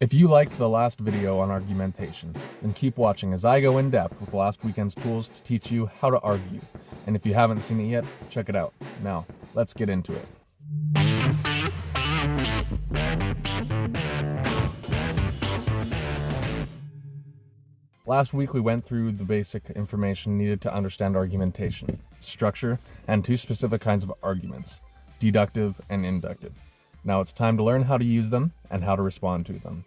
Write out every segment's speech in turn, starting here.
If you liked the last video on argumentation, then keep watching as I go in depth with last weekend's tools to teach you how to argue. And if you haven't seen it yet, check it out. Now, let's get into it. Last week we went through the basic information needed to understand argumentation, structure, and two specific kinds of arguments, deductive and inductive. Now it's time to learn how to use them and how to respond to them.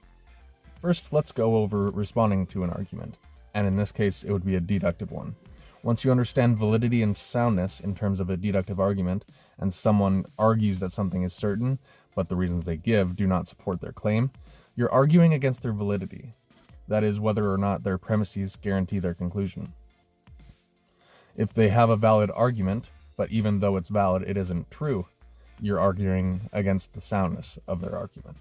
First, let's go over responding to an argument, and in this case it would be a deductive one. Once you understand validity and soundness in terms of a deductive argument, and someone argues that something is certain, but the reasons they give do not support their claim, you're arguing against their validity. That is, whether or not their premises guarantee their conclusion. If they have a valid argument, but even though it's valid, it isn't true, you're arguing against the soundness of their argument.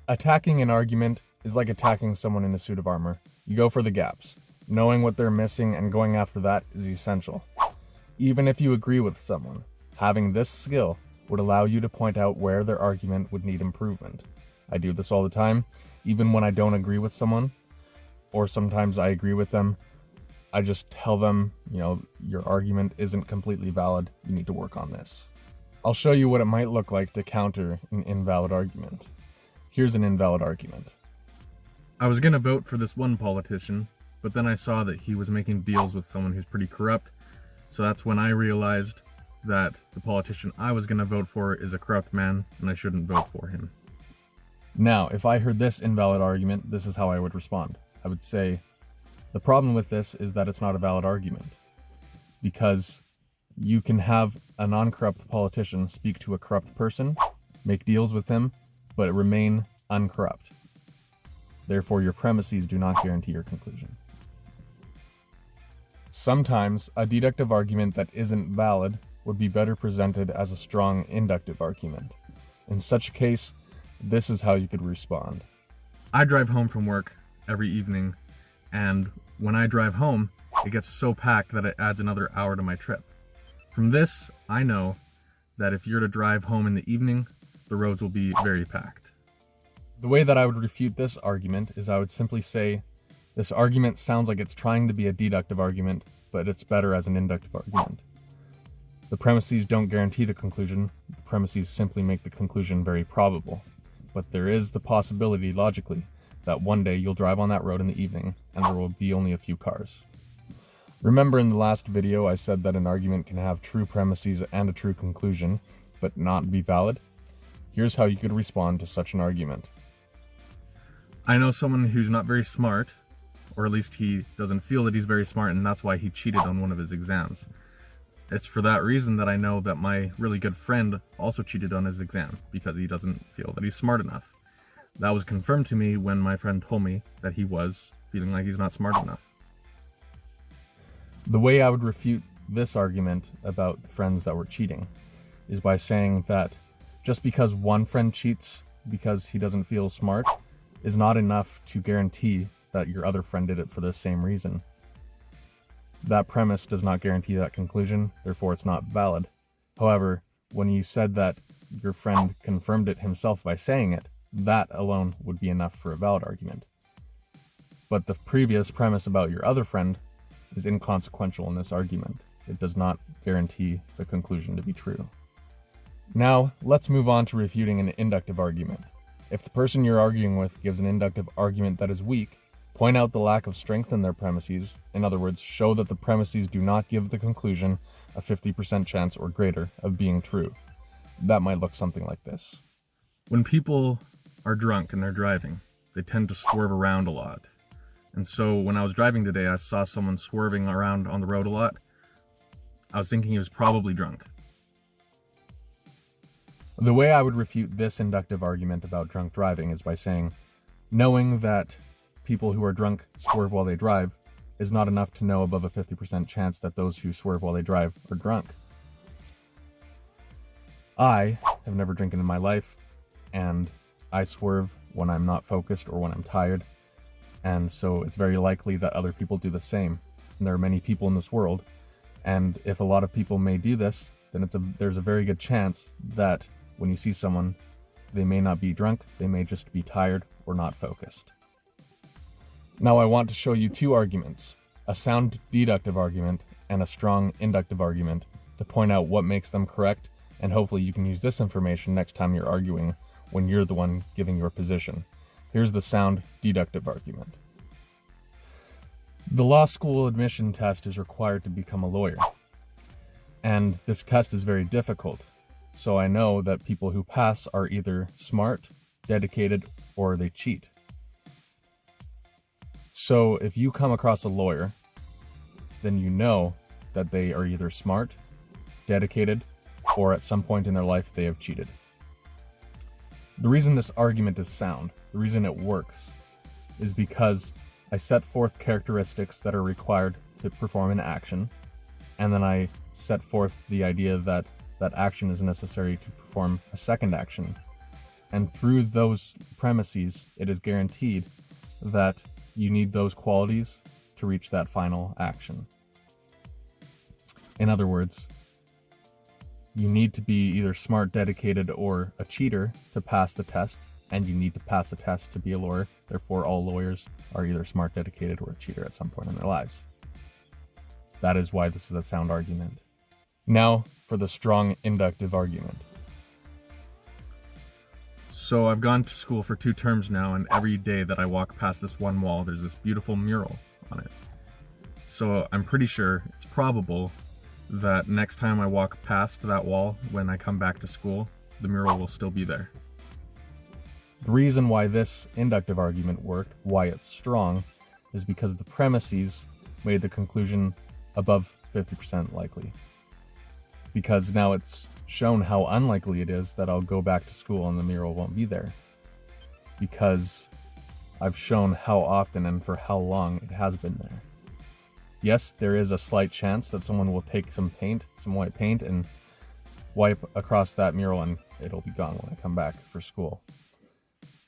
Attacking an argument is like attacking someone in a suit of armor. You go for the gaps. Knowing what they're missing and going after that is essential. Even if you agree with someone, having this skill would allow you to point out where their argument would need improvement. I do this all the time. Even when I don't agree with someone, or sometimes I agree with them, I just tell them, your argument isn't completely valid. You need to work on this. I'll show you what it might look like to counter an invalid argument. Here's an invalid argument. I was gonna vote for this one politician, but then I saw that he was making deals with someone who's pretty corrupt, so that's when I realized that the politician I was gonna vote for is a corrupt man, and I shouldn't vote for him. Now, if I heard this invalid argument, this is how I would respond. I would say, the problem with this is that it's not a valid argument, because you can have a non-corrupt politician speak to a corrupt person, make deals with him, but remain uncorrupt. Therefore, your premises do not guarantee your conclusion. Sometimes, a deductive argument that isn't valid would be better presented as a strong inductive argument. In such a case, this is how you could respond. I drive home from work every evening, and when I drive home, it gets so packed that it adds another hour to my trip. From this, I know that if you're to drive home in the evening, the roads will be very packed. The way that I would refute this argument is I would simply say, this argument sounds like it's trying to be a deductive argument, but it's better as an inductive argument. The premises don't guarantee the conclusion, the premises simply make the conclusion very probable. But there is the possibility, logically, that one day you'll drive on that road in the evening, and there will be only a few cars. Remember in the last video I said that an argument can have true premises and a true conclusion, but not be valid? Here's how you could respond to such an argument. I know someone who's not very smart, or at least he doesn't feel that he's very smart, and that's why he cheated on one of his exams. It's for that reason that I know that my really good friend also cheated on his exam, because he doesn't feel that he's smart enough. That was confirmed to me when my friend told me that he was feeling like he's not smart enough. The way I would refute this argument about friends that were cheating is by saying that just because one friend cheats because he doesn't feel smart is not enough to guarantee that your other friend did it for the same reason. That premise does not guarantee that conclusion, therefore it's not valid. However, when you said that your friend confirmed it himself by saying it, that alone would be enough for a valid argument. But the previous premise about your other friend is inconsequential in this argument. It does not guarantee the conclusion to be true. Now, let's move on to refuting an inductive argument. If the person you're arguing with gives an inductive argument that is weak, point out the lack of strength in their premises. In other words, show that the premises do not give the conclusion a 50% chance or greater of being true. That might look something like this. When people are drunk and they're driving, they tend to swerve around a lot. And so when I was driving today, I saw someone swerving around on the road a lot. I was thinking he was probably drunk. The way I would refute this inductive argument about drunk driving is by saying, knowing that people who are drunk swerve while they drive is not enough to know above a 50% chance that those who swerve while they drive are drunk. I have never drinking in my life, and I swerve when I'm not focused or when I'm tired, and so it's very likely that other people do the same. And there are many people in this world, and if a lot of people may do this, then there's a very good chance that when you see someone They may not be drunk, they may just be tired or not focused. Now I want to show you two arguments, a sound deductive argument and a strong inductive argument, to point out what makes them correct, and hopefully you can use this information next time you're arguing when you're the one giving your position. Here's the sound deductive argument. The law school admission test is required to become a lawyer, and this test is very difficult. So I know that people who pass are either smart, dedicated, or they cheat. So if you come across a lawyer, then you know that they are either smart, dedicated, or at some point in their life they have cheated. The reason this argument is sound, the reason it works, is because I set forth characteristics that are required to perform an action, and then I set forth the idea that that action is necessary to perform a second action. And through those premises, it is guaranteed that you need those qualities to reach that final action. In other words, you need to be either smart, dedicated, or a cheater to pass the test, and you need to pass the test to be a lawyer. Therefore, all lawyers are either smart, dedicated, or a cheater at some point in their lives. That is why this is a sound argument. Now for the strong inductive argument. So I've gone to school for 2 terms now, and every day that I walk past this one wall, there's this beautiful mural on it. So I'm pretty sure, it's probable, that next time I walk past that wall when I come back to school, the mural will still be there. The reason why this inductive argument worked, why it's strong, is because the premises made the conclusion above 50% likely. Because now it's shown how unlikely it is that I'll go back to school and the mural won't be there. Because I've shown how often and for how long it has been there. Yes, there is a slight chance that someone will take some paint, some white paint, and wipe across that mural and it'll be gone when I come back for school.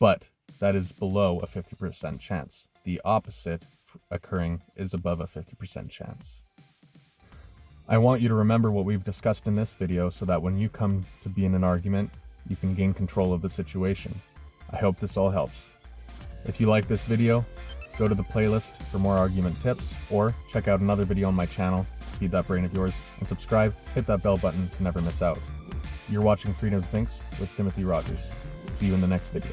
But that is below a 50% chance. The opposite occurring is above a 50% chance. I want you to remember what we've discussed in this video so that when you come to be in an argument, you can gain control of the situation. I hope this all helps. If you like this video, go to the playlist for more argument tips, or check out another video on my channel, Feed That Brain of Yours, and subscribe, hit that bell button to never miss out. You're watching Freedom Thinks with Timothy Rogers. See you in the next video.